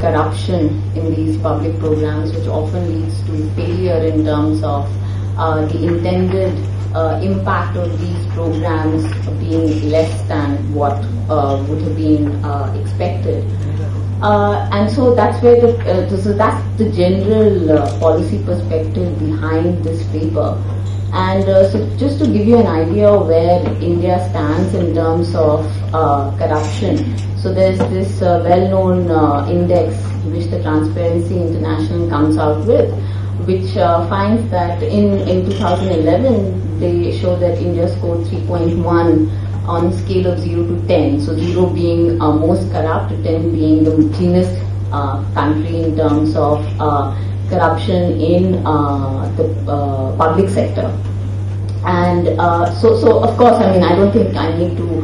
corruption in these public programs, which often leads to failure in terms of the intended impact of these programs being less than what would have been expected. And so that's where that's the general policy perspective behind this paper. And so just to give you an idea of where India stands in terms of corruption. So there's this well-known index which the Transparency International comes out with, which finds that in 2011 they show that India scored 3.1 on a scale of 0 to 10. So 0 being most corrupt, 10 being the cleanest country in terms of corruption in the public sector. And so of course, I mean, I don't think I need to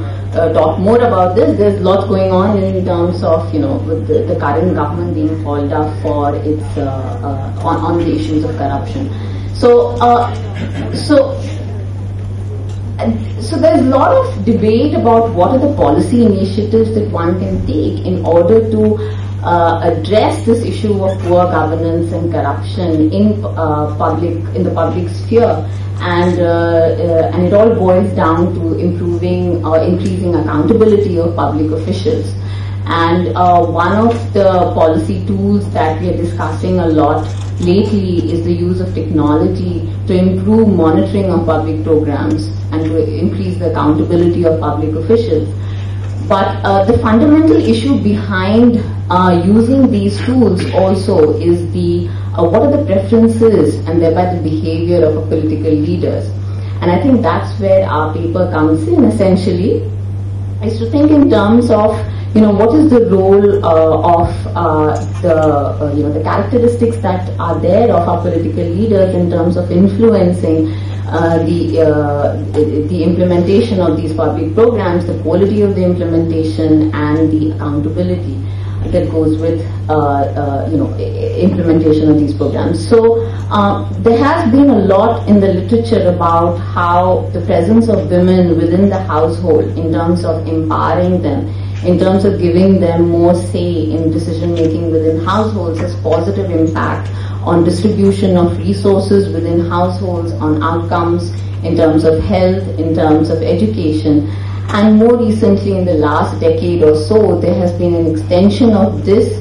talk more about this. There's lots going on in terms of, with the current government being called up for its on the issues of corruption. So there's a lot of debate about what are the policy initiatives that one can take in order to address this issue of poor governance and corruption in the public sphere, and it all boils down to improving or increasing accountability of public officials. And one of the policy tools that we are discussing a lot lately is the use of technology to improve monitoring of public programs and to increase the accountability of public officials. But the fundamental issue behind using these tools also is what are the preferences and thereby the behavior of political leaders. And I think that's where our paper comes in, essentially, is to think in terms of what is the role of the characteristics that are there of our political leaders in terms of influencing the implementation of these public programs, the quality of the implementation, and the accountability that goes with implementation of these programs. So there has been a lot in the literature about how the presence of women within the household, in terms of empowering them, in terms of giving them more say in decision making within households, has positive impact on distribution of resources within households, on outcomes in terms of health, in terms of education. And more recently, in the last decade or so, there has been an extension of this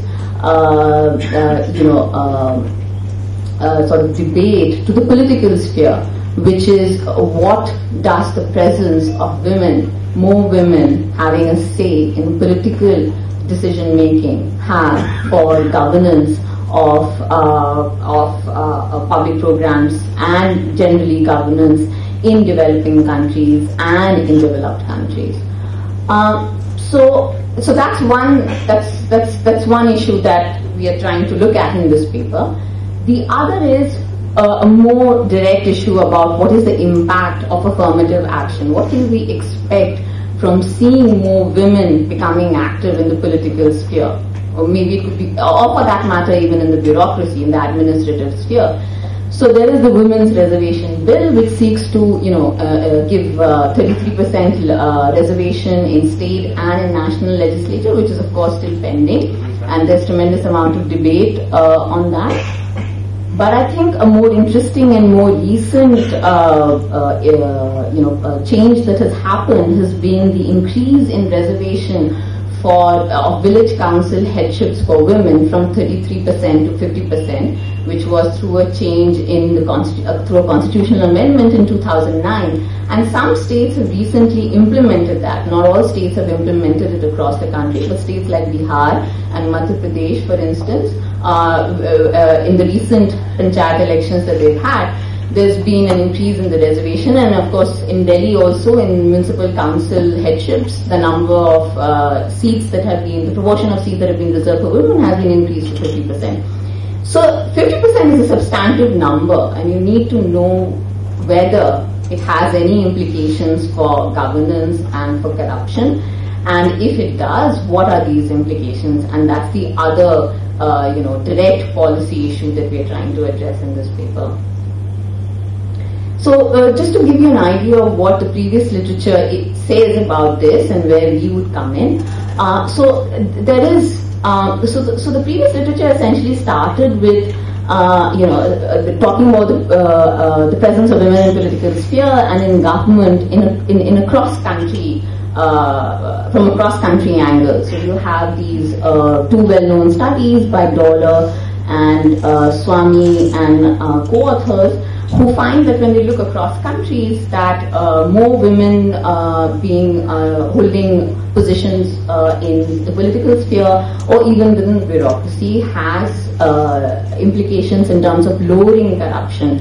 sort of debate to the political sphere, which is what does the presence of women, more women having a say in political decision making, have for governance of public programs and generally governance in developing countries and in developed countries. So that's one issue that we are trying to look at in this paper. The other is a more direct issue about what is the impact of affirmative action. What can we expect from seeing more women becoming active in the political sphere? Or maybe it could be, or for that matter, even in the bureaucracy, in the administrative sphere. So there is the Women's Reservation Bill, which seeks to, give 33% reservation in state and in national legislature, which is of course still pending, and there's tremendous amount of debate on that. But I think a more interesting and more recent, change that has happened has been the increase in reservation of village council headships for women from 33% to 50%, which was through a change in the through a constitutional amendment in 2009. And some states have recently implemented that. Not all states have implemented it across the country, but states like Bihar and Madhya Pradesh, for instance, in the recent panchayat elections that they've had, there's been an increase in the reservation, and of course in Delhi also in municipal council headships, the number of seats that have been, the proportion of seats that have been reserved for women has been increased to 50%. So 50% is a substantive number, and you need to know whether it has any implications for governance and for corruption, and if it does, what are these implications? And that's the other direct policy issue that we are trying to address in this paper. So just to give you an idea of what the previous literature says about this and where we would come in. So there is So the previous literature essentially started with talking about the presence of women in political sphere and in government in a cross-country, from a cross-country angle. So you have these two well-known studies by Dollar and Swami and co-authors, who find that when they look across countries, that more women holding positions in the political sphere or even within the bureaucracy has implications in terms of lowering corruption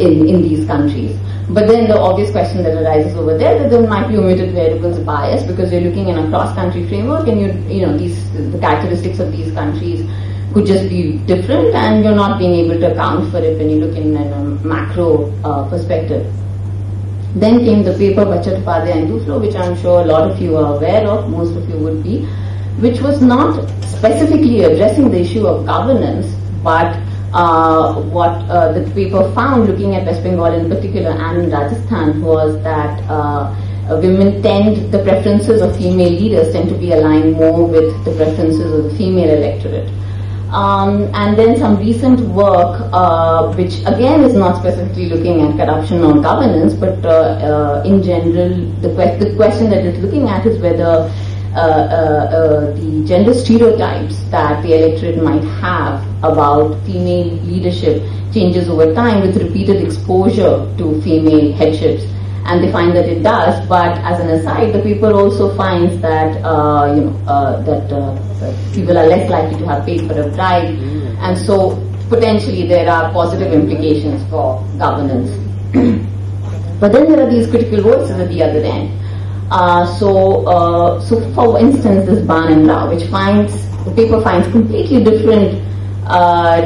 in these countries. But then the obvious question that arises over there, that there might be omitted variables bias, because you're looking in a cross-country framework, and the characteristics of these countries could just be different, and you're not being able to account for it when you look in a macro perspective. Then came the paper by Chattopadhyay and Duflo, which I'm sure a lot of you are aware of, most of you would be, which was not specifically addressing the issue of governance, but what the paper found, looking at West Bengal in particular and in Rajasthan, was that the preferences of female leaders tend to be aligned more with the preferences of the female electorate. And then some recent work, which again is not specifically looking at corruption or governance, but in general, the question that it's looking at is whether the gender stereotypes that the electorate might have about female leadership changes over time with repeated exposure to female headships. And they find that it does, but as an aside, the paper also finds that people are less likely to have paid for a bride, and so potentially there are positive implications for governance. But then there are these critical voices at the other end. So for instance, this Ban and Rao, which the paper finds completely different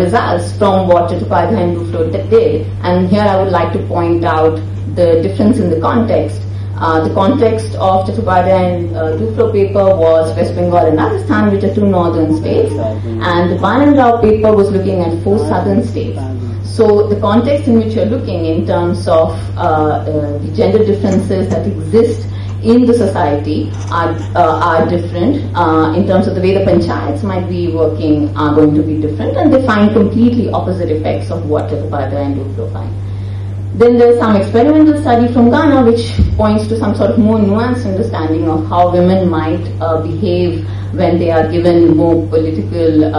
results from what Chattopadhyay and Duflo did, and here I would like to point out the difference in the context. The context of Chattopadhyay and Duflo paper was West Bengal and Rajasthan, which are two northern states, and the Ban and Rao paper was looking at 4 southern states. So the context in which you're looking in terms of the gender differences that exist in the society are different. In terms of the way the panchayats might be working are going to be different, and they find completely opposite effects of what Chattopadhyay and Duflo find. Then there's some experimental study from Ghana which points to some sort of more nuanced understanding of how women might behave when they are given more political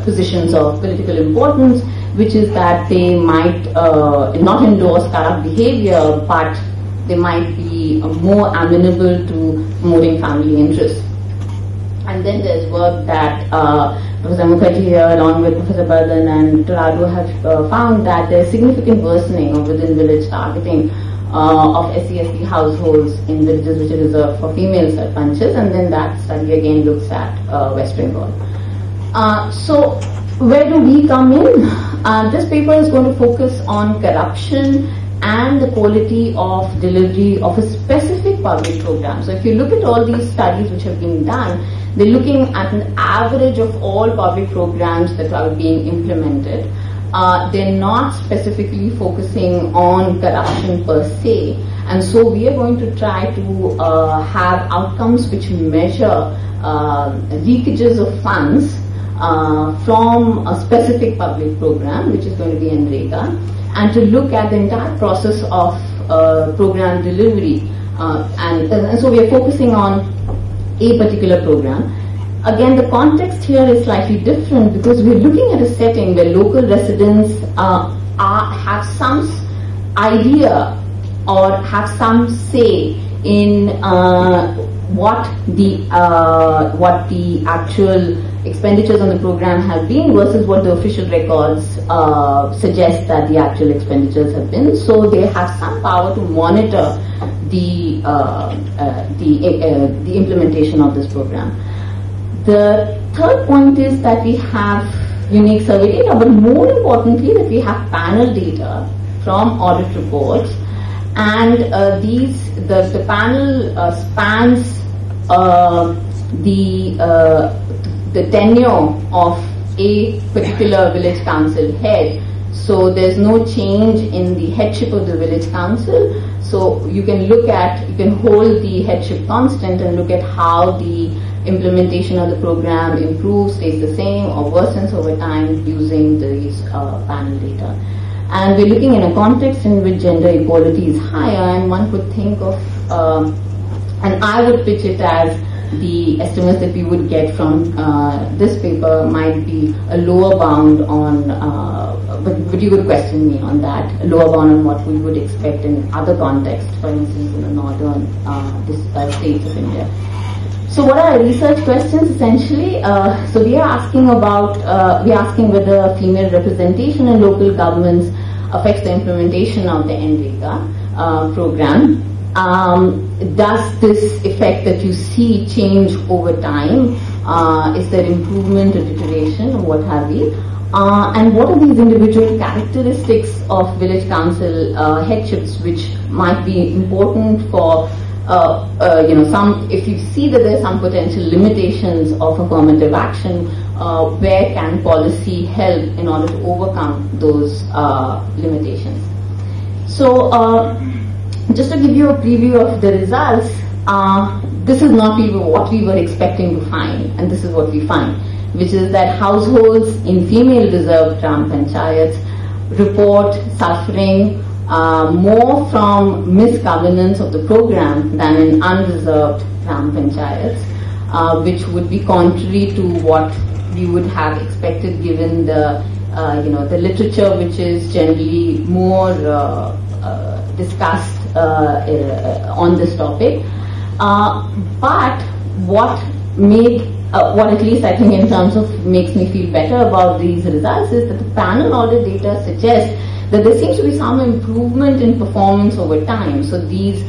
positions of political importance, which is that they might not endorse corrupt behavior, but they might be more amenable to promoting family interests. And then there's work that Professor Mukherjee here, along with Professor Bardhan and Torado, have found that there's significant worsening of within-village targeting of SC/ST households in villages which are reserved for female sarpanchs, and then that study again looks at West Bengal. So where do we come in? This paper is going to focus on corruption and the quality of delivery of a specific public program. So if you look at all these studies which have been done, they're looking at an average of all public programs that are being implemented. They're not specifically focusing on corruption per se. And so we are going to try to have outcomes which measure leakages of funds from a specific public program, which is going to be NREGA, and to look at the entire process of program delivery. And so we are focusing on a particular program. Again, the context here is slightly different because we're looking at a setting where local residents have some idea or have some say in what the actual expenditures on the program have been versus what the official records suggest that the actual expenditures have been. So they have some power to monitor the implementation of this program. The third point is that we have unique survey data, but more importantly that we have panel data from audit reports, and the panel spans the tenure of a particular village council head. So there's no change in the headship of the village council. So you can hold the headship constant and look at how the implementation of the program improves, stays the same, or worsens over time using these panel data. And we're looking in a context in which gender equality is higher, and one could think of, and I would pitch it as the estimates that we would get from this paper might be a lower bound on, but you would question me on that, a lower bound on what we would expect in other contexts, for instance in the northern states of India. So what are our research questions essentially? So we are asking about, we are asking whether female representation in local governments affects the implementation of the Empirical program. Does this effect that you see change over time? Is there improvement or deterioration or what have you? And what are these individual characteristics of village council headships which might be important for some, if you see that there are some potential limitations of affirmative action, where can policy help in order to overcome those limitations? So, just to give you a preview of the results, this is not what we were expecting to find, and this is what we find, which is that households in female reserved gram panchayats report suffering more from misgovernance of the program than in unreserved gram panchayats, which would be contrary to what we would have expected given the the literature, which is generally more discussed on this topic. But what at least I think in terms of makes me feel better about these results is that the panel audit data suggests that there seems to be some improvement in performance over time. So these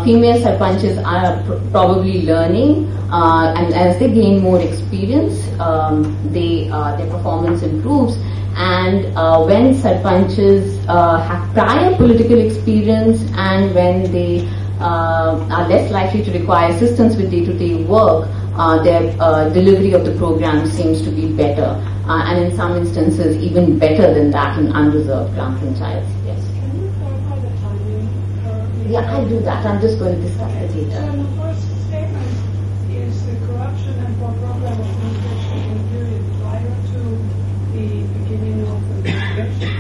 female sarpanches are probably learning, and as they gain more experience, their performance improves. And when sarpanches have prior political experience, and when they are less likely to require assistance with day-to-day work, their delivery of the program seems to be better, and in some instances even better than that in unreserved gram panchayats. Yes. Can you clarify the timing? Yeah, I'll do that. I'm just going to discuss the data. So the first statement is the corruption and poor program of administration in period prior to the beginning of the election.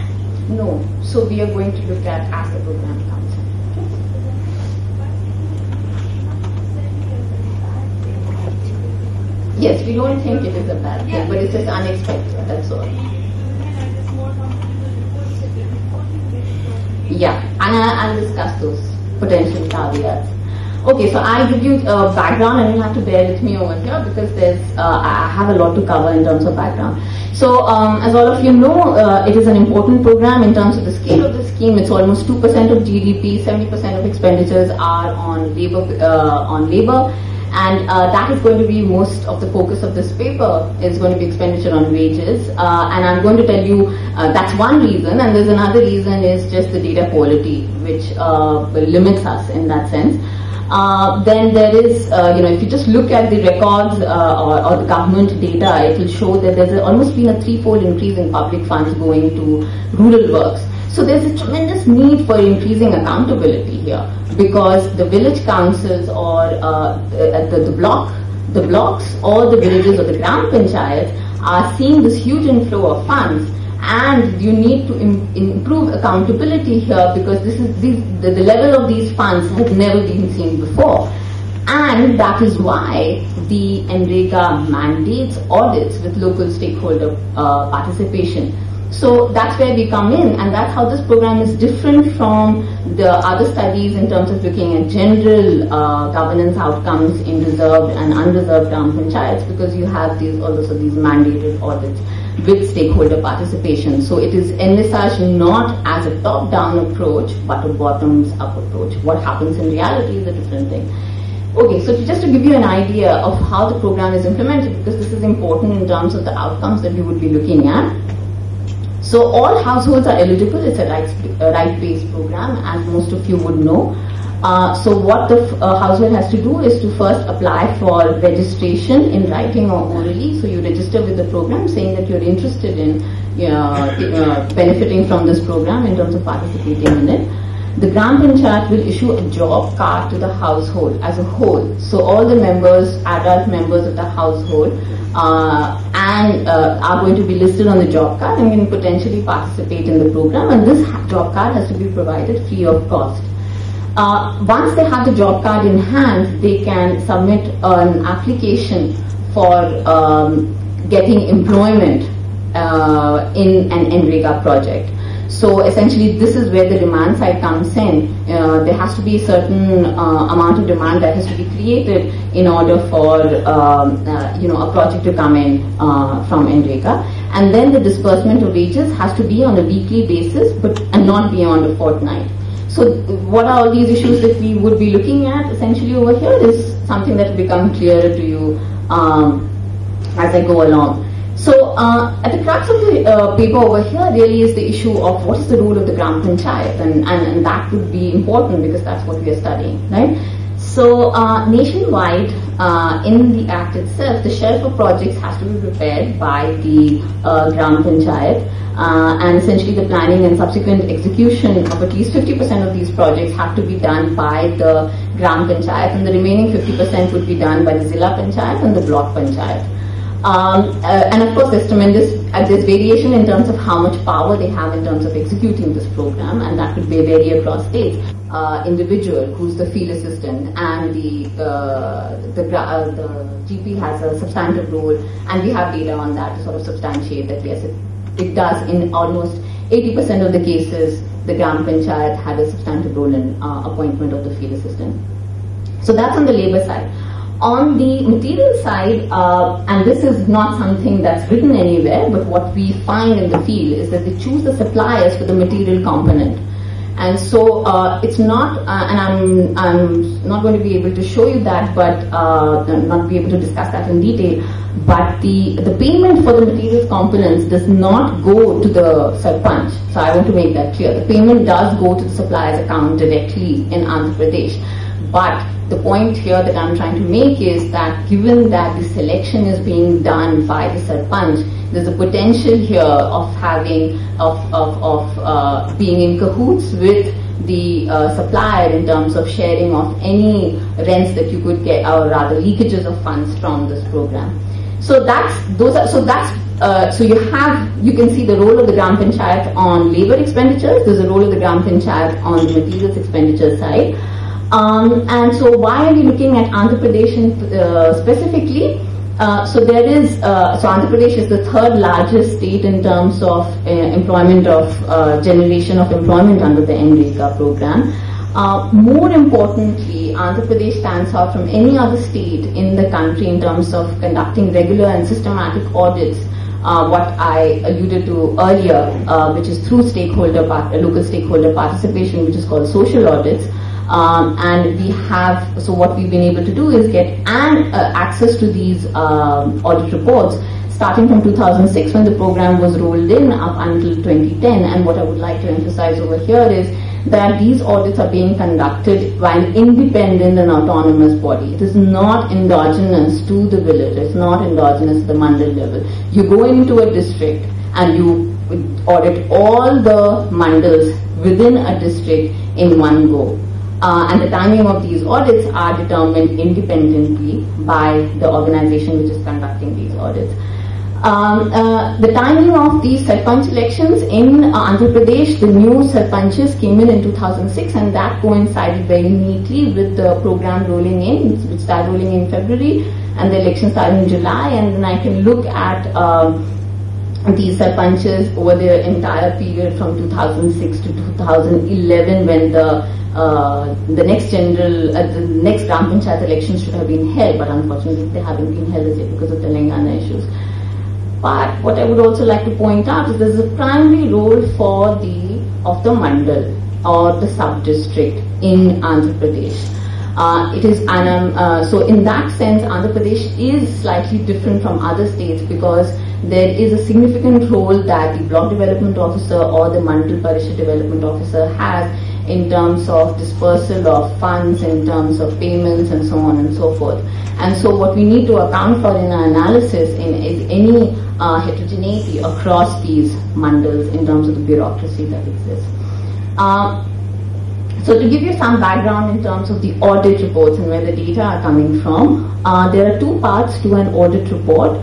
No. So we are going to look at as the program comes. Yes, we don't think it is a bad thing, but it's just unexpected, that's all. Yeah, and I'll discuss those potential caveats. Okay, so I'll give you background, and you'll have to bear with me over here because I have a lot to cover in terms of background. So, as all of you know, it is an important program in terms of the scale of the scheme. It's almost 2% of GDP, 70% of expenditures are on labor. And that is going to be most of the focus of this paper is going to be expenditure on wages. And I'm going to tell you that's one reason, and there's another reason is just the data quality, which limits us in that sense. Then there is, if you just look at the records or the government data, it will show that there's almost been a threefold increase in public funds going to rural works. So there's a tremendous need for increasing accountability here, because the village councils or the blocks or the villages or the gram panchayats are seeing this huge inflow of funds, and you need to improve accountability here because the level of these funds has never been seen before. And that is why the NREGA mandates audits with local stakeholder participation. So that's where we come in, and that's how this program is different from the other studies in terms of looking at general governance outcomes in reserved and unreserved gram panchayats, because you have these mandated audits with stakeholder participation. So it is envisaged not as a top-down approach, but a bottoms-up approach. What happens in reality is a different thing. Okay, so just to give you an idea of how the program is implemented, because this is important in terms of the outcomes that we would be looking at. So all households are eligible. It's a right-based program, as most of you would know. So what the household has to do is to first apply for registration in writing or orally. So you register with the program saying that you're interested in benefiting from this program in terms of participating in it. the Gram Panchayat will issue a job card to the household as a whole. So all the members, adult members of the household, are going to be listed on the job card and can potentially participate in the program, and this job card has to be provided free of cost. Once they have the job card in hand, they can submit an application for getting employment in an Empirical project. So essentially, this is where the demand side comes in. There has to be a certain amount of demand that has to be created in order for a project to come in from Empirical, and then the disbursement of wages has to be on a weekly basis, and not beyond a fortnight. So what are all these issues that we would be looking at essentially over here is something that will become clearer to you as I go along. So at the crux of the paper over here really is the issue of what is the role of the Gram Panchayat, and that would be important because that's what we are studying, right? So nationwide, in the Act itself, the share for projects has to be prepared by the Gram Panchayat, and essentially the planning and subsequent execution of at least 50% of these projects have to be done by the Gram Panchayat, and the remaining 50% would be done by the Zilla Panchayat and the Block Panchayat. And of course, there's there's variation in terms of how much power they have in terms of executing this program, and that could vary across states. Individual who's the field assistant and the GP has a substantive role, and we have data on that to sort of substantiate that yes, it does in almost 80% of the cases. The Gram Panchayat had a substantive role in appointment of the field assistant. So that's on the labor side. On the material side, and this is not something that's written anywhere, but what we find in the field is that they choose the suppliers for the material component. And so it's not, and I'm not going to be able to show you that, but not be able to discuss that in detail. But the payment for the materials components does not go to the Sarpanch. So I want to make that clear. The payment does go to the supplier's account directly in Andhra Pradesh. But the point here that I'm trying to make is that given that the selection is being done by the Sarpanch, there's a potential here of having, being in cahoots with the supplier in terms of sharing of any rents that you could get, or rather leakages of funds from this program. So you can see the role of the Gram Panchayat on labor expenditures. There's a role of the Gram Panchayat on the materials expenditure side. And so why are we looking at Andhra Pradesh specifically? So Andhra Pradesh is the third largest state in terms of employment of generation of employment under the Empirical program. More importantly, Andhra Pradesh stands out from any other state in the country in terms of conducting regular and systematic audits. What I alluded to earlier, which is through local stakeholder participation, which is called social audits. And so what we've been able to do is get access to these audit reports starting from 2006 when the program was rolled in up until 2010. And what I would like to emphasize over here is that these audits are being conducted by an independent and autonomous body. It is not endogenous to the village. It's not endogenous to the mandal level. You go into a district and you audit all the mandals within a district in one go. And the timing of these audits are determined independently by the organization which is conducting these audits. The timing of these Sarpanch elections in Andhra Pradesh, the new Sarpanches came in 2006, and that coincided very neatly with the program rolling in, which started rolling in February, and the election started in July. And then I can look at these Sarpanches over the entire period from 2006 to 2011 when the next Gram Panchayat elections should have been held, but unfortunately they haven't been held as yet because of Telangana issues. But what I would also like to point out is there's a primary role of the mandal or the sub-district in Andhra Pradesh. So in that sense, Andhra Pradesh is slightly different from other states because there is a significant role that the block development officer or the mandal parishad development officer has in terms of dispersal of funds, in terms of payments, and so on and so forth. And so what we need to account for in our analysis is any heterogeneity across these mandals in terms of the bureaucracy that exists. So to give you some background in terms of the audit reports and where the data are coming from, there are two parts to an audit report.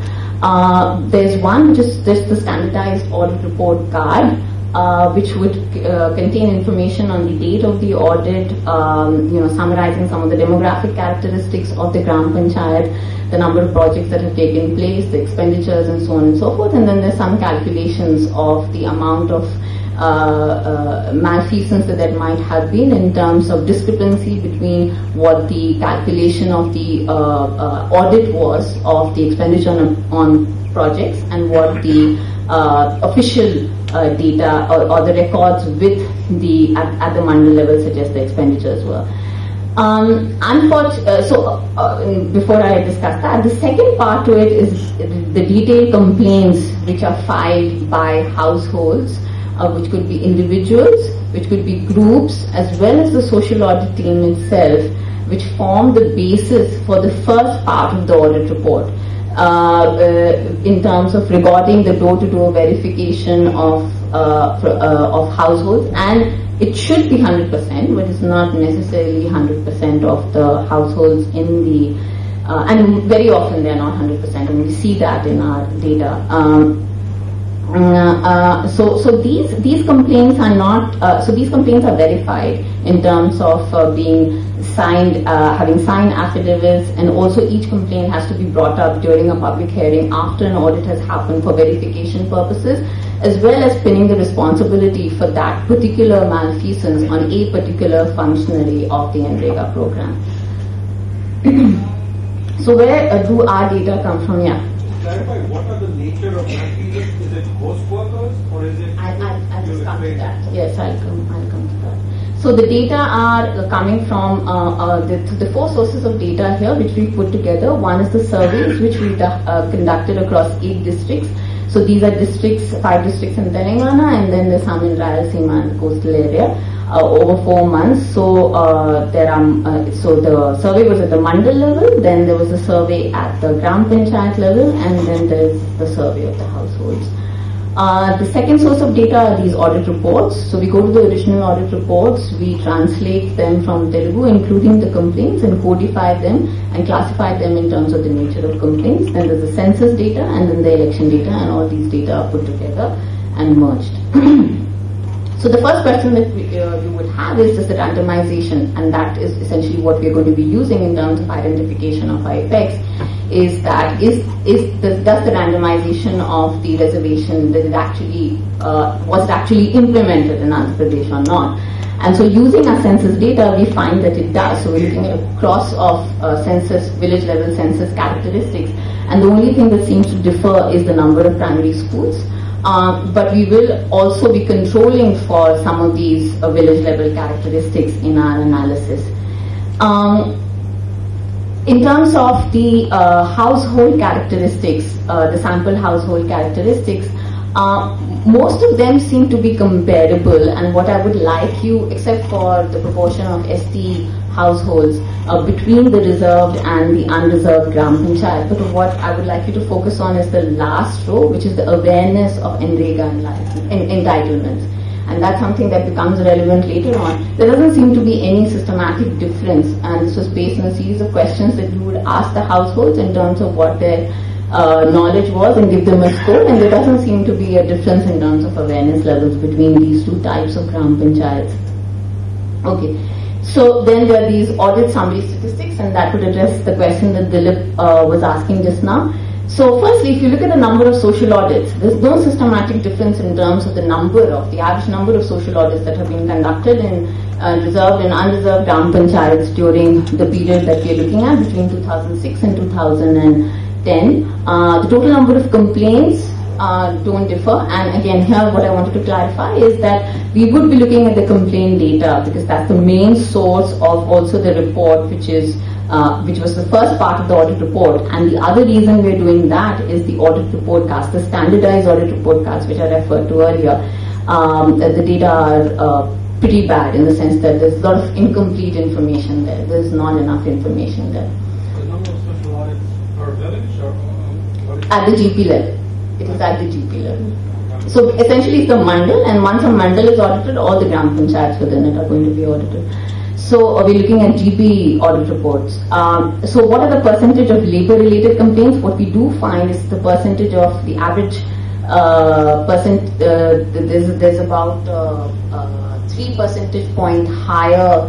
There's one which is just the standardized audit report card, which would contain information on the date of the audit, summarizing some of the demographic characteristics of the Gram Panchayat, the number of projects that have taken place, the expenditures, and so on and so forth. And then there's some calculations of the amount of malfeasance that might have been in terms of discrepancy between what the calculation of the audit was of the expenditure on projects and what the official data or the records with the at the mandal level suggest the expenditures were. Before I discuss that, the second part to it is the detailed complaints which are filed by households, which could be individuals, which could be groups, as well as the social audit team itself, which form the basis for the first part of the audit report. In terms of regarding the door-to-door verification of households, and it should be 100%, but it's not necessarily 100% of the households in the, and very often they're not 100%, and we see that in our data. So these complaints are not, so these complaints are verified in terms of being signed, having signed affidavits, and also each complaint has to be brought up during a public hearing after an audit has happened for verification purposes, as well as pinning the responsibility for that particular malfeasance on a particular functionary of the NREGA program. So where do our data come from? Yeah. Clarify, what are the nature of malfeasance? Is it ghost workers or is it? I'll just come to that. Yes, I'll come to that. So the data are coming from the four sources of data here, which we put together. One is the surveys, which we conducted across 8 districts. So these are districts, 5 districts in Telangana, and then there's some in Rayalaseema and the coastal area over 4 months. So so the survey was at the mandal level, then there was a survey at the Gram Panchayat level, and then there's the survey of the households. The second source of data are these audit reports. So we go to the original audit reports, we translate them from Telugu, including the complaints, and codify them and classify them in terms of the nature of complaints. Then there's the census data and then the election data, and all these data are put together and merged. So the first question that you would have is just the randomization, and that is essentially what we're going to be using in terms of identification of our effects. Is that does the randomization of the reservation, that it actually was it actually implemented in Andhra Pradesh or not? And so using our census data, we find that it does. So we're looking at a cross of census, village level census characteristics, and the only thing that seems to differ is the number of primary schools. But we will also be controlling for some of these village level characteristics in our analysis. In terms of the household characteristics, the sample household characteristics, most of them seem to be comparable, and what I would like you, except for the proportion of ST households between the reserved and the unreserved Gram Panchayat, but what I would like you to focus on is the last row, which is the awareness of NREGA entitlements. And that's something that becomes relevant later on. There doesn't seem to be any systematic difference, and this was based on a series of questions that you would ask the households in terms of what their knowledge was and give them a score, and there doesn't seem to be a difference in terms of awareness levels between these two types of Gram Panchayats. Okay, so then there are these audit summary statistics, and that would address the question that Dilip was asking just now. So firstly, if you look at the number of social audits, there's no systematic difference in terms of the average number of social audits that have been conducted in reserved and unreserved Gram Panchayats during the period that we're looking at, between 2006 and 2010. The total number of complaints don't differ, and again here what I wanted to clarify is that we would be looking at the complaint data, because that's the main source of also the report, which was the first part of the audit report. And the other reason we're doing that is the audit report cards, the standardized audit report cards, which I referred to earlier. The data are pretty bad in the sense that there's a lot of incomplete information there. There's not enough information there. The number of social audits per village or at the GP level. It is at the GP level. So essentially it's the mandal, and once a mandal is audited, all the gram panchayats within it are going to be audited. So we're looking at GP audit reports. So what are the percentage of labor-related complaints? What we do find is the percentage of the average there's about 3 percentage point higher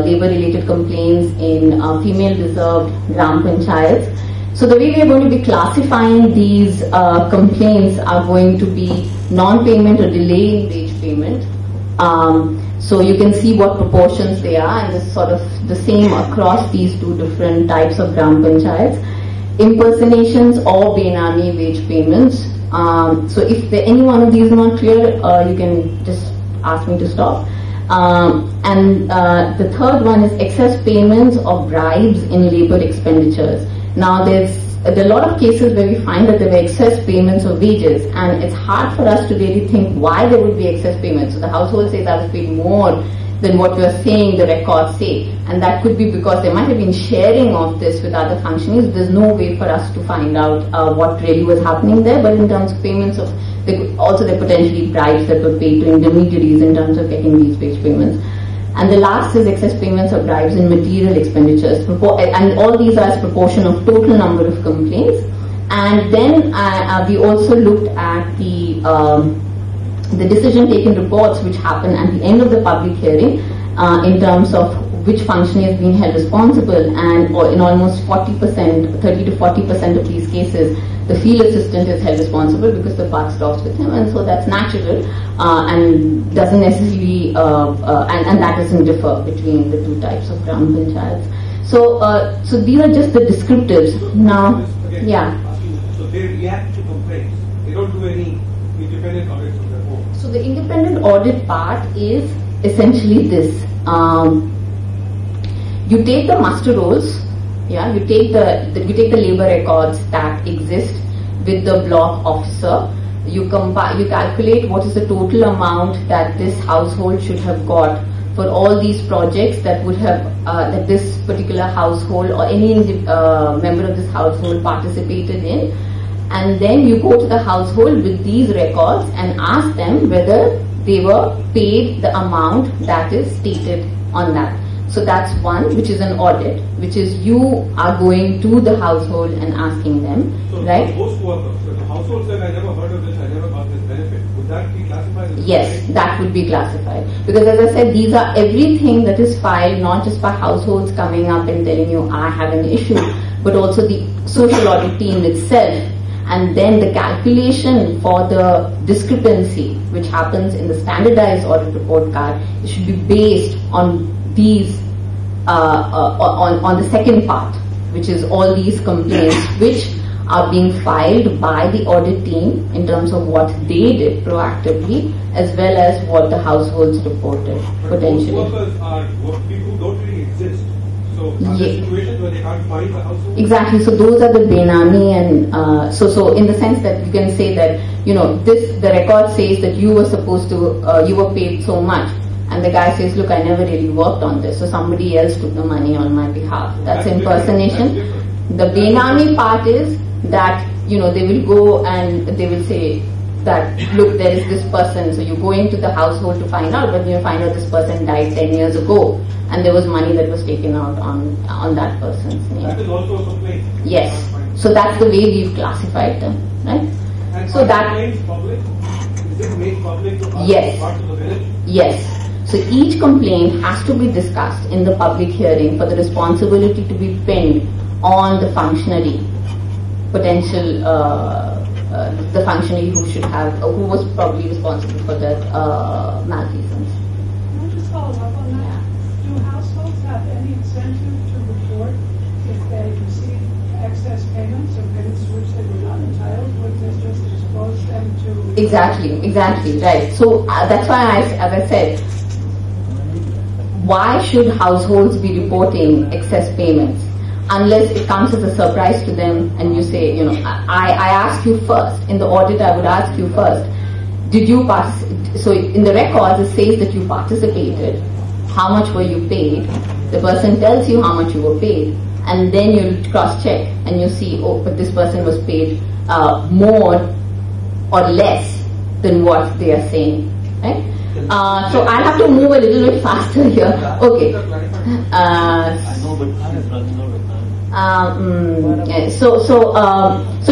labor-related complaints in female reserved gram panchayats. So the way we are going to be classifying these complaints are going to be non-payment or delay in wage payment. So you can see what proportions they are, and it's sort of the same across these two different types of gram panchayats. Impersonations or benami wage payments. So if any one of these is not clear, you can just ask me to stop. And the third one is excess payments or bribes in labor expenditures. Now there are a lot of cases where we find that there were excess payments of wages, and it's hard for us to really think why there would be excess payments. So the household says I was paid more than what we are saying the records say, and that could be because there might have been sharing of this with other functionaries. There's no way for us to find out what really was happening there, but in terms of payments of, there potentially bribes that were paid to intermediaries in terms of getting these wage payments. And the last is excess payments or bribes in material expenditures, and all these are as proportion of total number of complaints. And then we also looked at the decision-taking reports which happen at the end of the public hearing in terms of which functionary is being held responsible, and in almost 40%, 30 to 40% of these cases, the field assistant is held responsible because the buck stops with him, and so that's natural and doesn't necessarily, and that doesn't differ between the two types of gram panchayats. So these are just the descriptives. Now, yeah. So they react to complaints. They don't do any independent audits of their own. So the independent audit part is essentially this. You take the muster rolls, yeah, you take the labor records that exist with the block officer. You calculate what is the total amount that this household should have got for all these projects that would have that this particular household or any member of this household participated in, and then you go to the household with these records and ask them whether they were paid the amount that is stated on that. So that's one, which is an audit, which is you are going to the household and asking them, so right? So host workers, so the household said, I never heard of this, I never got this benefit. Would that be classified as Yes, that would be classified. Because as I said, these are everything that is filed, not just by households coming up and telling you, I have an issue, but also the social audit team itself. And then the calculation for the discrepancy, which happens in the standardized audit report card, it should be based on these, on the second part, which is all these complaints which are being filed by the audit team in terms of what they did proactively, as well as what the households reported potentially. Most workers are people who don't really exist. So are there situations where they can't find the household? Exactly. So those are the benami, and so in the sense that you can say that, you know, the record says that you were supposed to, you were paid so much, and the guy says, look, I never really worked on this, so somebody else took the money on my behalf. That's impersonation. The benami part is that, you know, they will go and they will say that, look, there is this person, so you go into the household to find out, but you find out this person died 10 years ago, and there was money that was taken out on that person's name. That is also a complaint. Yes. So that's the way we've classified them, right? And so that public? Is it made public to yes. parts of the village? Yes. So each complaint has to be discussed in the public hearing for the responsibility to be pinned on the functionary, potential, the functionary who should have, who was probably responsible for that malfeasance. Can I just follow up on that? Do households have any incentive to report if they receive excess payments or payments to which they were not entitled? Would this just expose them to... Exactly, right. So that's why as I said, why should households be reporting excess payments? Unless it comes as a surprise to them and you say, you know, I ask you first, in the audit I would ask you first, did you so in the records it says that you participated, how much were you paid, the person tells you how much you were paid, and then you cross check and you see, oh, but this person was paid more or less than what they are saying. Right? So I'll have to move a little bit faster here. Okay. So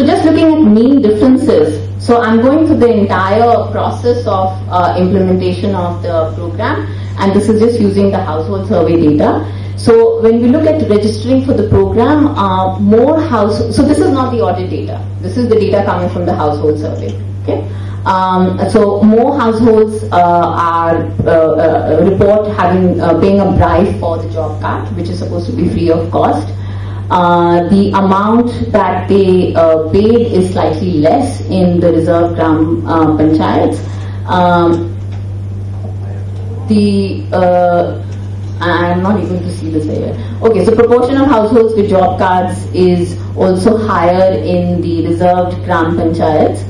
just looking at mean differences. So I'm going through the entire process of implementation of the program, and this is just using the household survey data. So when we look at registering for the program, so this is not the audit data. This is the data coming from the household survey. Okay. So more households report paying a bribe for the job card, which is supposed to be free of cost. The amount that they paid is slightly less in the reserve gram panchayats. I'm not able to see this here. Okay, so proportion of households with job cards is also higher in the reserved gram panchayats.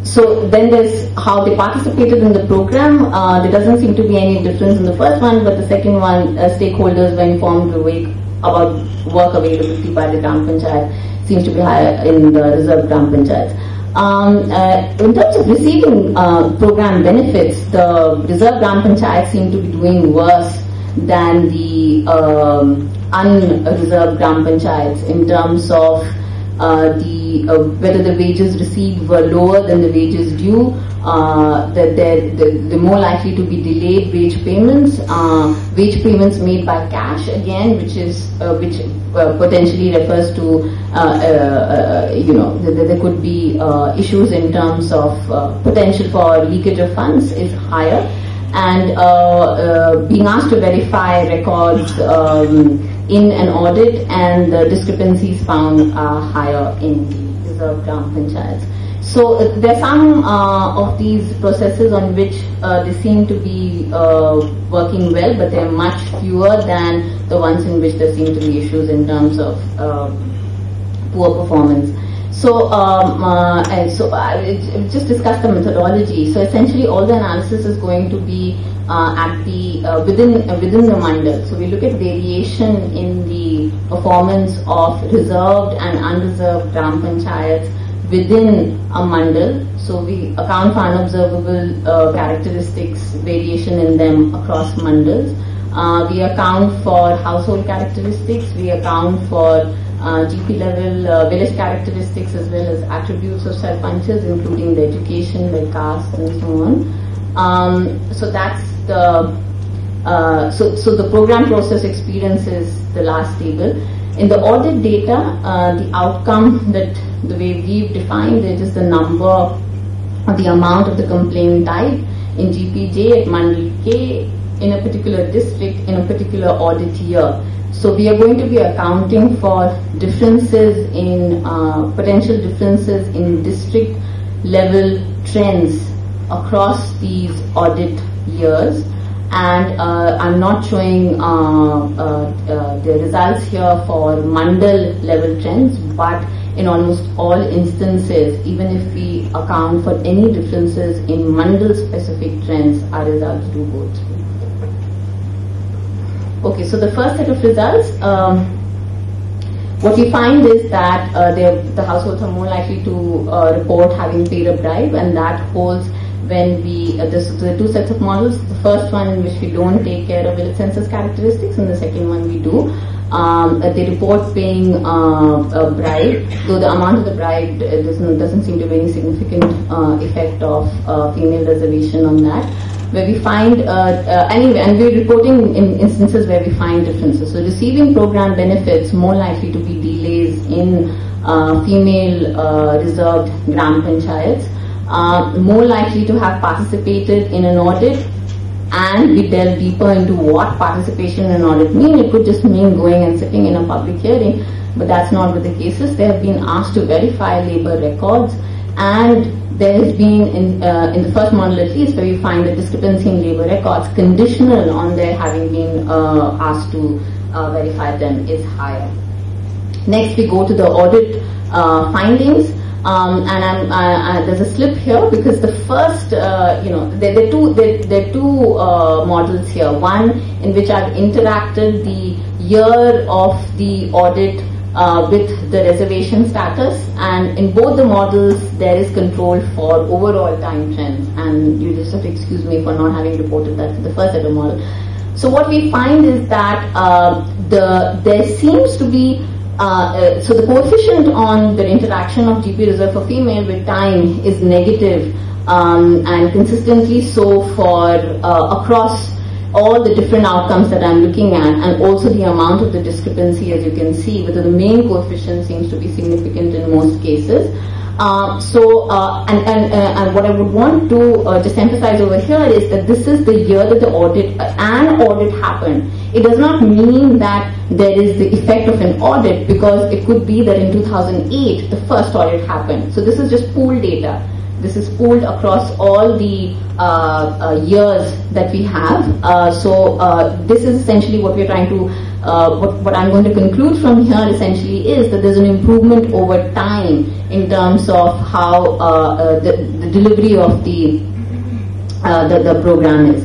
So then there's how they participated in the program. There doesn't seem to be any difference in the first one, but the second one, stakeholders were informed about work availability by the gram panchayat seems to be higher in the reserved gram panchayats. In terms of receiving program benefits, the reserve gram panchayats seem to be doing worse than the unreserved gram panchayats in terms of whether the wages received were lower than the wages due, they're more likely to be delayed wage payments made by cash again, which potentially refers to there could be issues in terms of potential for leakage of funds is higher, and being asked to verify records in an audit, and the discrepancies found are higher in the reserve gram panchayats. So there are some of these processes on which they seem to be working well, but they are much fewer than the ones in which there seem to be issues in terms of poor performance. So just discuss the methodology. So essentially, all the analysis is going to be at the within the mandal. So we look at variation in the performance of reserved and unreserved gram panchayats within a mandal. So we account for unobservable characteristics, variation in them across mandals. We account for household characteristics. We account for GP level village characteristics as well as attributes of self-punchers, including the education, the caste, and so on. So that's the so the program process experience is the last table. In the audit data, the outcome that the way we've defined it is the number or the amount of the complaint type in GPJ at Mandal K in a particular district in a particular audit year. So we are going to be accounting for differences in potential differences in district level trends across these audit years, and I'm not showing the results here for mandal level trends, but in almost all instances, even if we account for any differences in mandal specific trends, our results do go through. Okay, so the first set of results, what we find is that the households are more likely to report having paid a bribe, and that holds when the two sets of models. The first one in which we don't take care of village census characteristics, and the second one we do. They report paying a bribe, though the amount of the bribe doesn't seem to be any significant effect of female reservation on that. Where we find anyway, and we're reporting in instances where we find differences. So receiving program benefits more likely to be delays in female reserved gram panchayats, more likely to have participated in an audit, and we delve deeper into what participation in an audit mean. It could just mean going and sitting in a public hearing, but that's not what the case is. They have been asked to verify labor records, and there has been in the first model at least, where we find the discrepancy in labor records conditional on their having been asked to verify them is higher. Next we go to the audit findings, and there's a slip here because the first there are two models here. One in which I've interacted the year of the audit with the reservation status, and in both the models there is control for overall time trends, and you just have to excuse me for not having reported that for the first set of model. So what we find is that there seems to be so the coefficient on the interaction of GP reserved for female with time is negative, and consistently so for across all the different outcomes that I'm looking at, and also the amount of the discrepancy, as you can see, whether the main coefficient seems to be significant in most cases. And what I would want to just emphasize over here is that this is the year that the audit happened. It does not mean that there is the effect of an audit, because it could be that in 2008 the first audit happened. So this is just pooled data. This is pooled across all the years that we have. This is essentially what we're trying to, what I'm going to conclude from here essentially is that there's an improvement over time in terms of how the delivery of the program is.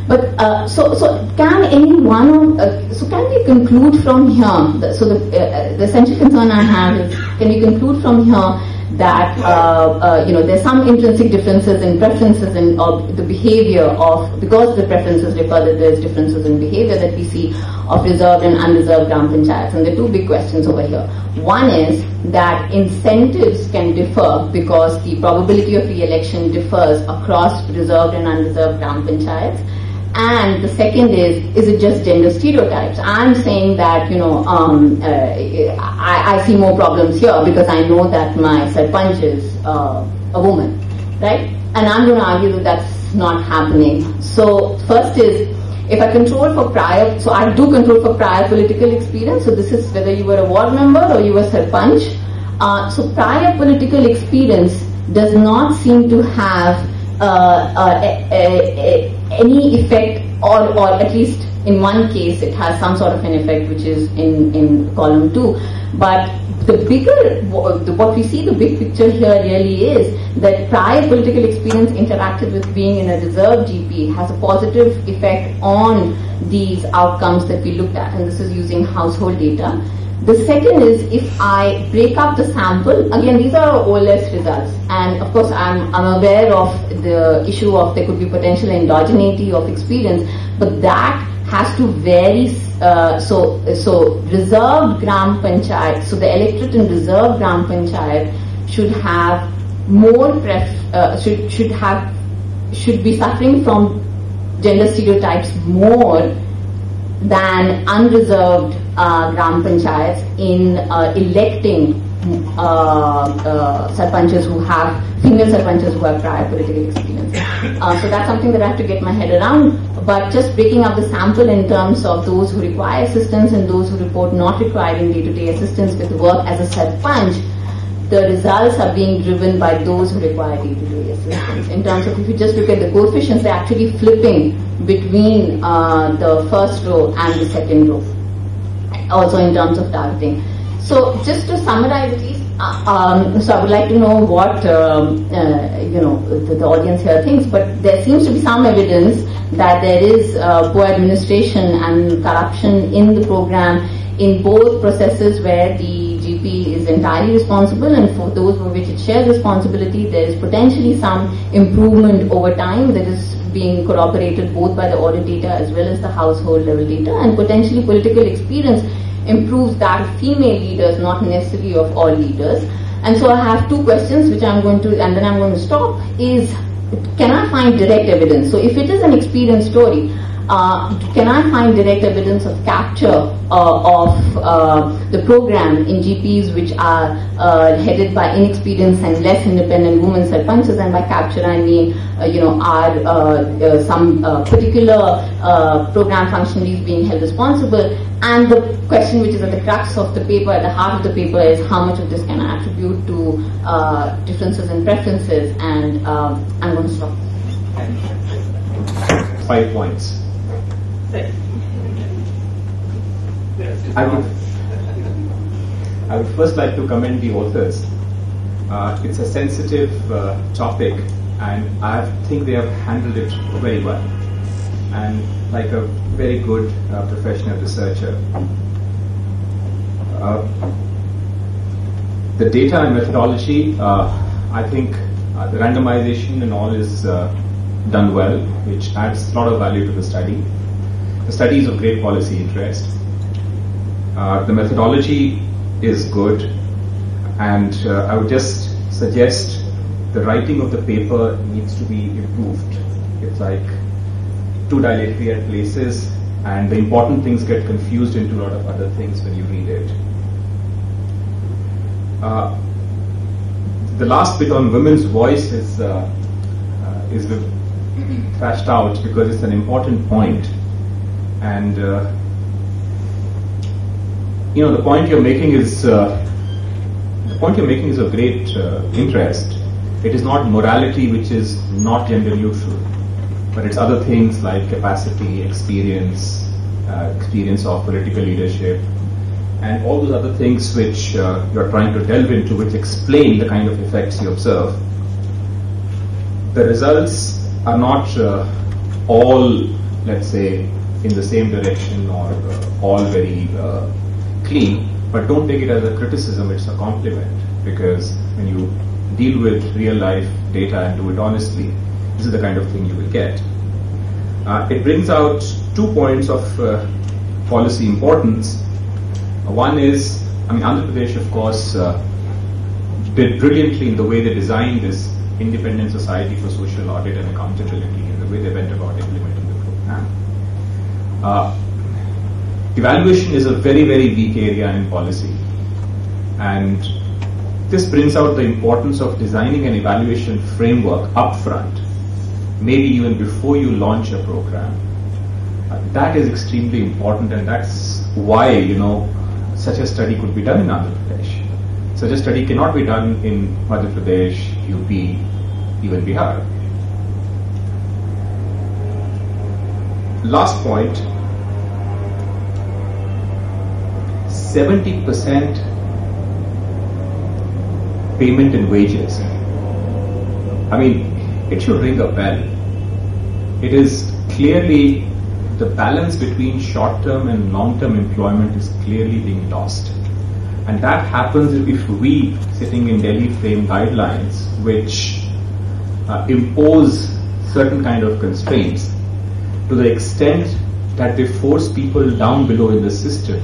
But so can any one so can we conclude from here? The essential concern I have is, can we conclude from here that there's some intrinsic differences in preferences in the behavior of, because the preferences refer that there's differences in behavior that we see of reserved and unreserved gram panchayats. And there are two big questions over here. One is that incentives can differ because the probability of re-election differs across reserved and unreserved gram panchayats. And the second is it just gender stereotypes? I'm saying that, I see more problems here because I know that my sarpanch is a woman, right? And I'm going to argue that that's not happening. So first is, if I control for prior, so I do control for prior political experience. So this is whether you were a ward member or you were sarpanch. So prior political experience does not seem to have any effect, or at least in one case it has some sort of an effect, which is in column 2. But the bigger, what we see, the big picture here really is that prior political experience interacted with being in a reserved GP has a positive effect on these outcomes that we looked at, and this is using household data. The second is, if I break up the sample, again these are OLS results, and of course I'm aware of the issue of there could be potential endogeneity of experience, but that has to vary. So reserved gram panchayat, so the electorate in reserved gram panchayat should have more should be suffering from gender stereotypes more than unreserved gram panchayats in electing sarpanches who have, female sarpanches who have prior political experience. So that's something that I have to get my head around. But just breaking up the sample in terms of those who require assistance and those who report not requiring day-to-day assistance with work as a sarpanch, the results are being driven by those who require day-to-day assistance. In terms of, if you just look at the coefficients, they're actually flipping between the first row and the second row, also in terms of targeting. So just to summarize at least, so I would like to know what the audience here thinks, but there seems to be some evidence that there is poor administration and corruption in the program in both processes where the GP is entirely responsible, and for those for which it shares responsibility, there is potentially some improvement over time that is being corroborated both by the audit data as well as the household level data, and potentially political experience improves that of female leaders, not necessarily of all leaders. And so I have two questions which I'm going to, and then I'm going to stop, is can I find direct evidence? So if it is an experience story, can I find direct evidence of capture of the program in GPs which are headed by inexperienced and less independent women sarpanches? And by capture I mean, are some particular program functionaries being held responsible? And the question which is at the crux of the paper, at the heart of the paper, is how much of this can I attribute to differences in preferences? And I'm going to stop. 5 points. I would first like to commend the authors. It's a sensitive topic, and I think they have handled it very well, and like a very good professional researcher. The data and methodology, I think the randomization and all is done well, which adds a lot of value to the study. The study is of great policy interest. The methodology is good, and I would just suggest the writing of the paper needs to be improved. It's like too dilatory at places, and the important things get confused into a lot of other things when you read it. The last bit on women's voice is thrashed out because it's an important point, and the point you're making is of great interest. It is not morality which is not gender neutral, but it's other things like capacity, experience of political leadership, and all those other things which you're trying to delve into, which explain the kind of effects you observe. The results are not all, let's say, in the same direction or all very clean, but don't take it as a criticism, it's a compliment, because when you deal with real life data and do it honestly, this is the kind of thing you will get. It brings out 2 points of policy importance. One is, Andhra Pradesh, of course, did brilliantly in the way they designed this independent society for social audit and accountability and the way they went about implementing the program. Evaluation is a very, very weak area in policy, and this brings out the importance of designing an evaluation framework upfront, maybe even before you launch a program. That is extremely important, and that's why, such a study could be done in Andhra Pradesh. Such a study cannot be done in Madhya Pradesh, UP, even Bihar. Last point, 70% payment in wages. It should ring a bell. It is clearly the balance between short-term and long-term employment is clearly being lost. And that happens if we, sitting in Delhi, frame guidelines which impose certain kind of constraints to the extent that they force people down below in the system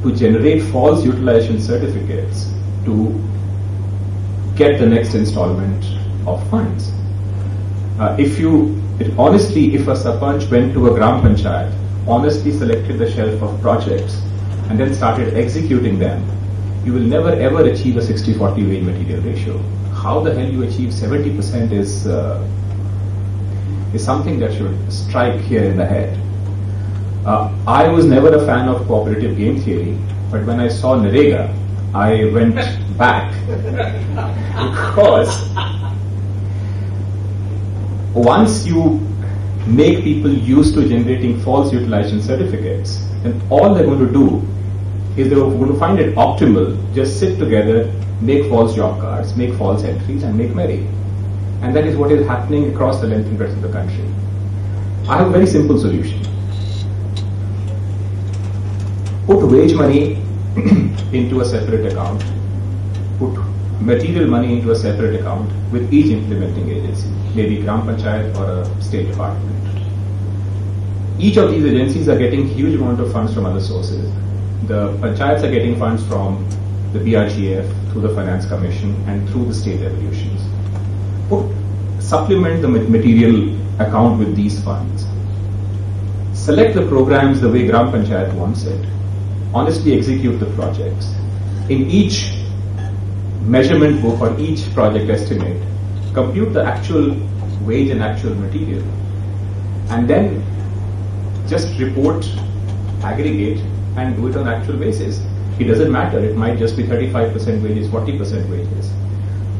to generate false utilization certificates to get the next installment of funds. If a sarpanch went to a gram panchayat, honestly selected the shelf of projects, and then started executing them, you will never ever achieve a 60-40 wage material ratio. How the hell you achieve 70% is something that should strike here in the head. I was never a fan of cooperative game theory, but when I saw Narega, I went back because once you make people used to generating false utilization certificates, then all they're going to do is they're going to find it optimal, just sit together, make false job cards, make false entries, and make merry. And that is what is happening across the length and breadth of the country. I have a very simple solution. Put wage money into a separate account, put material money into a separate account with each implementing agency, maybe Gram Panchayat or a state department. Each of these agencies are getting huge amount of funds from other sources. The panchayats are getting funds from the BRGF, through the Finance Commission, and through the state devolutions. Supplement the material account with these funds. Select the programs the way Gram Panchayat wants it. Honestly execute the projects. In each measurement book or each project estimate, compute the actual wage and actual material, and then just report, aggregate, and do it on actual basis. It doesn't matter, it might just be 35% wages, 40% wages.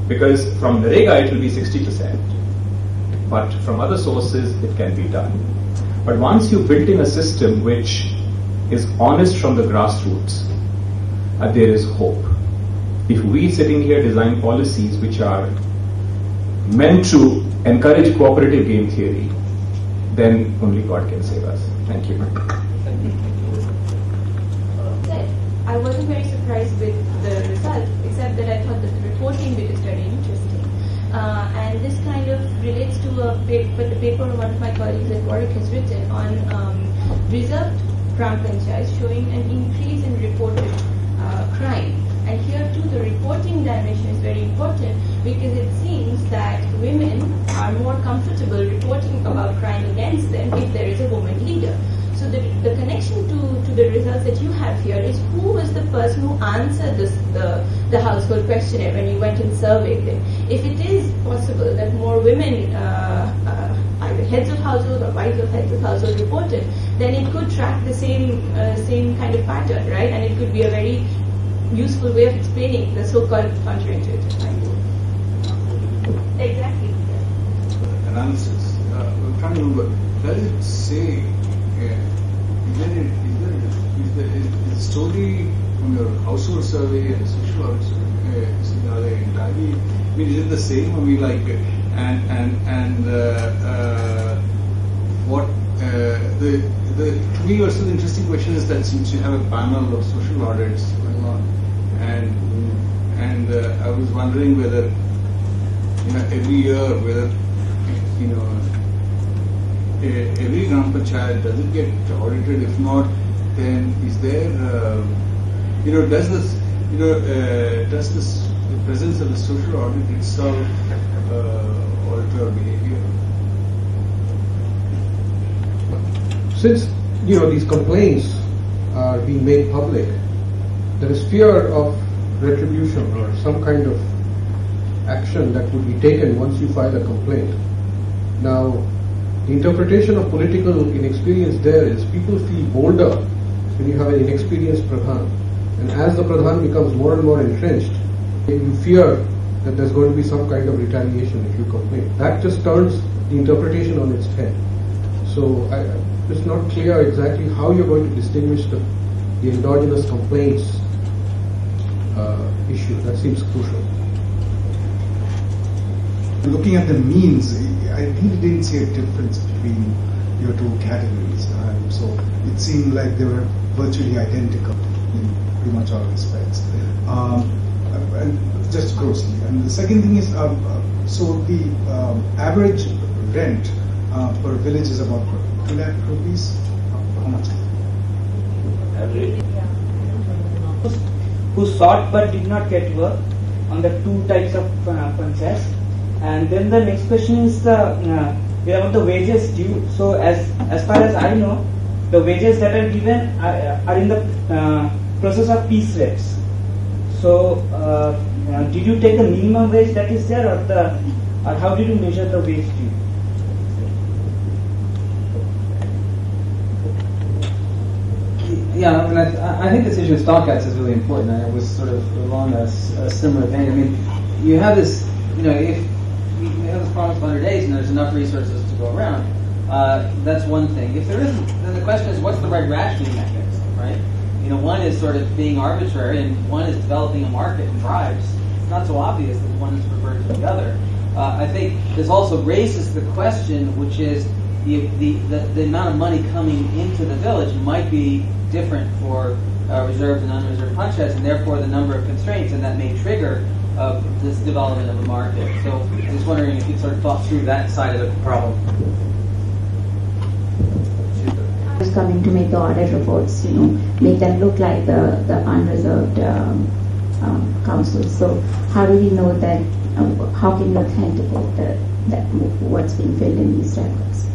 Because from Narega it will be 60%, but from other sources it can be done. But once you built in a system which is honest from the grassroots, there is hope. If we sitting here design policies which are meant to encourage cooperative game theory, then only God can save us. Thank you. I wasn't very surprised with the result, except that I thought reporting bit is very interesting. And this kind of relates to the paper one of my colleagues at Warwick has written on reserved gram panchayats showing an increase in reported crime. And here too the reporting dimension is very important because it seems that women are more comfortable reporting about crime against them if there is a woman leader. So the connection to the results that you have here is who was the person who answered the household questionnaire when you went and surveyed them. If it is possible that more women, either heads of household or wives of heads of household reported, then it could track the same kind of pattern, right? And it could be a very useful way of explaining the so-called counterintuitive finding. Exactly. Analysis. I'm trying to remember. Does it say? Is the story from your household survey and social audit survey are they entirely? I mean, is it the same? I mean, like, what to me also the interesting question is that since you have a panel of social audits going on, and I was wondering whether every year whether every gram panchayat does it get audited? If not, then is there does the presence of the social audit itself alter behavior? Since these complaints are being made public, there is fear of retribution or some kind of action that would be taken once you file a complaint. Now, the interpretation of political inexperience there is people feel bolder when you have an inexperienced Pradhan. And as the Pradhan becomes more and more entrenched, you fear that there's going to be some kind of retaliation if you complain. That just turns the interpretation on its head. So it's not clear exactly how you're going to distinguish the endogenous complaints issue. That seems crucial. Looking at the means, I really didn't see a difference between your two categories. So it seemed like they were virtually identical in pretty much all respects. And just grossly. And the second thing is, so the average rent per village is about 2 lakh rupees. How much? Average. Who sought but did not get work on the two types of panchayats. And then the next question is about the wages due. So as far as I know, the wages that are given are in the process of piece rates. So did you take the minimum wage that is there, or how did you measure the wage due? Yeah, I think this issue of stock cuts is really important, and it was sort of along a similar vein. I mean, you have this, if you have this problem for 100 days and there's enough resources to go around, that's one thing. If there isn't, then the question is, what's the right rationing mechanism, right? One is sort of being arbitrary, and one is developing a market and bribes. It's not so obvious that one is referred to the other. I think this also raises the question, which is the amount of money coming into the village might be different for reserved and unreserved panchayats, and therefore the number of constraints, and that may trigger this development of a market. So I'm just wondering if you sort of thought through that side of the problem. Is coming to make the audit reports, make them look like the unreserved councils. So how do we know that? How can we authenticate that what's being filled in these records?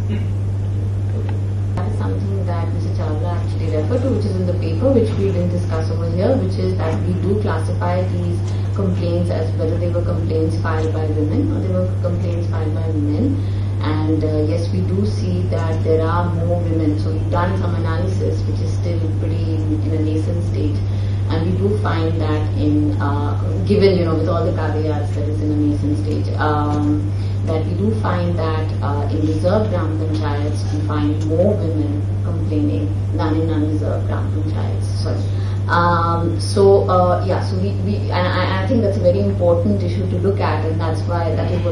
That is something that Mr. Chawla actually referred to, which is in the paper, which we didn't discuss over here, which is that we do classify these complaints as whether they were complaints filed by women or they were complaints filed by men. And yes, we do see that there are more women. So we've done some analysis, which is still pretty in a nascent stage. And we do find that in, given, with all the caveats that it's in a nascent stage, that we do find that in reserved gram panchayats, we find more women complaining than in unreserved gram panchayats. Sorry. So we and I think that's a very important issue to look at, and that is what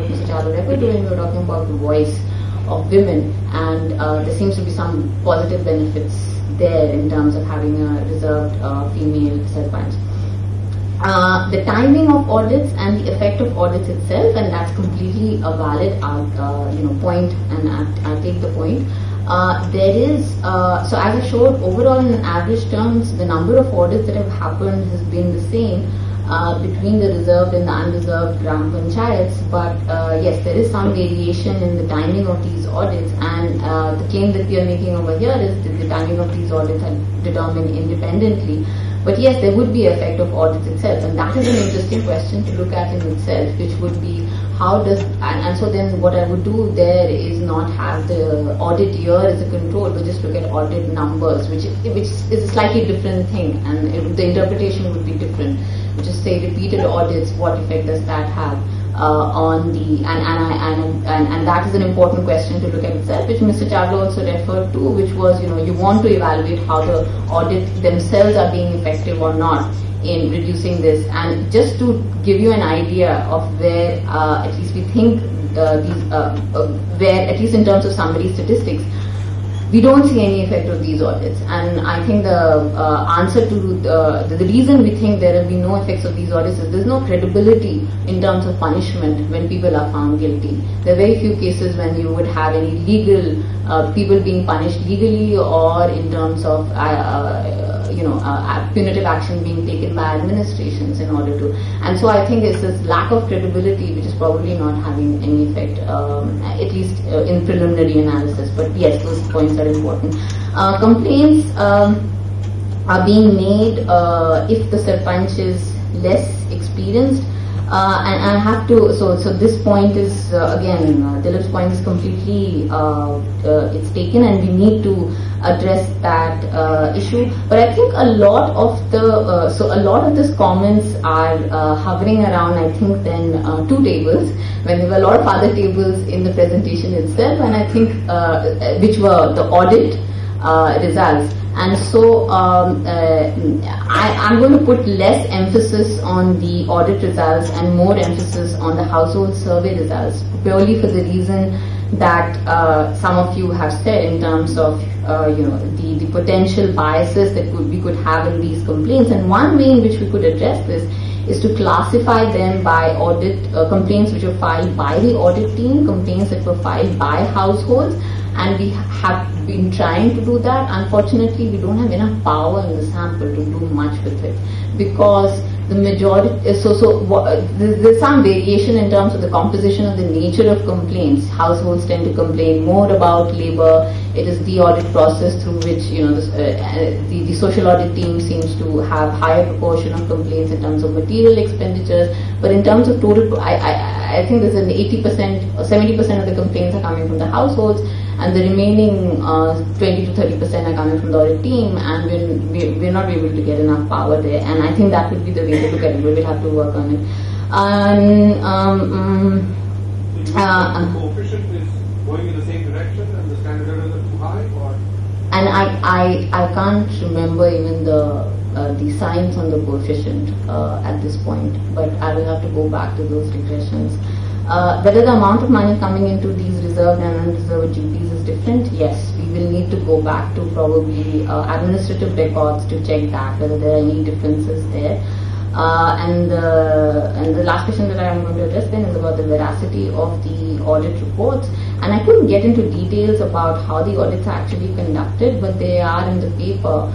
Mr. Chawla referred to when we were talking about the voice of women, and there seems to be some positive benefits there in terms of having a reserved female sarpanch. the timing of audits and the effect of audits itself, and that's completely a valid point, and I take the point. There is, so as I showed, overall in average terms, the number of audits that have happened has been the same between the reserved and the unreserved gram panchayats, but yes, there is some variation in the timing of these audits, and the claim that we are making over here is that the timing of these audits are determined independently. But yes, there would be effect of audits itself, and that is an interesting question to look at in itself, which would be how does, and so then what I would do there is not have the audit year as a control, but just look at audit numbers, which is a slightly different thing, and the interpretation would be different. Just say repeated audits, what effect does that have on the, and that is an important question to look at itself, which Mr. Chawla also referred to, which was, you want to evaluate how the audits themselves are being effective or not in reducing this. And just to give you an idea of where at least we think where, at least in terms of summary statistics, we don't see any effect of these audits. And I think the answer to the reason we think there will be no effects of these audits is there's no credibility in terms of punishment when people are found guilty. There are very few cases when you would have any legal people being punished legally, or in terms of punitive action being taken by administrations in order to. And so I think it's this lack of credibility which is probably not having any effect, at least in preliminary analysis. But yes, those points are important. Complaints are being made if the sarpanch is less experienced. And I have to, so this point is, again, Dilip's point is completely, it's taken, and we need to address that issue. But I think a lot of the, a lot of these comments are hovering around, I think, then 2 tables, when there were a lot of other tables in the presentation itself, and I think, which were the audit results. And so I'm going to put less emphasis on the audit results and more emphasis on the household survey results, purely for the reason that some of you have said in terms of the potential biases that we could have in these complaints. And one way in which we could address this is to classify them by audit complaints which were filed by the audit team, complaints that were filed by households. And we have been trying to do that. Unfortunately, we don't have enough power in the sample to do much with it, because the majority, there's some variation in terms of the composition of the nature of complaints. Households tend to complain more about labor. It is the audit process through which, the social audit team seems to have higher proportion of complaints in terms of material expenditures. But in terms of total, I think there's an 80% or 70% of the complaints are coming from the households, and the remaining 20 to 30% are coming from the audit team, and we're not able to get enough power there. And I think that would be the way to look at it. We'll have to work on it. The coefficient is going in the same direction, and the standard errors are too high, or? And I can't remember even the signs on the coefficient at this point, but I will have to go back to those regressions. Whether the amount of money coming into these reserved and unreserved GPs is different, yes, we will need to go back to probably administrative records to check that, whether there are any differences there. And the last question that I am going to address then is about the veracity of the audit reports. And I couldn't get into details about how the audits are actually conducted, but they are in the paper,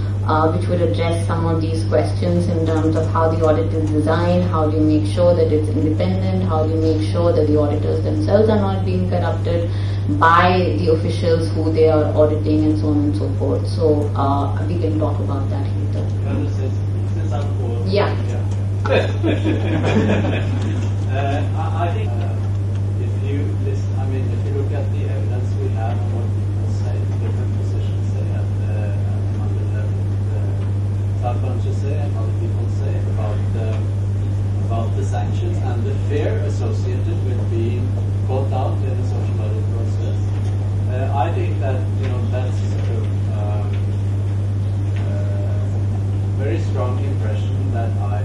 which would address some of these questions in terms of how the audit is designed, how do you make sure that it's independent, how do you make sure that the auditors themselves are not being corrupted by the officials who they are auditing, and so on and so forth. So we can talk about that later. Yeah. I think if you listen, if you look at the evidence we have on what people say, different positions say, among the sarpanches say and other people say about the sanctions and the fear associated with being caught out in the social audit process, I think that that's sort of very strong impression that I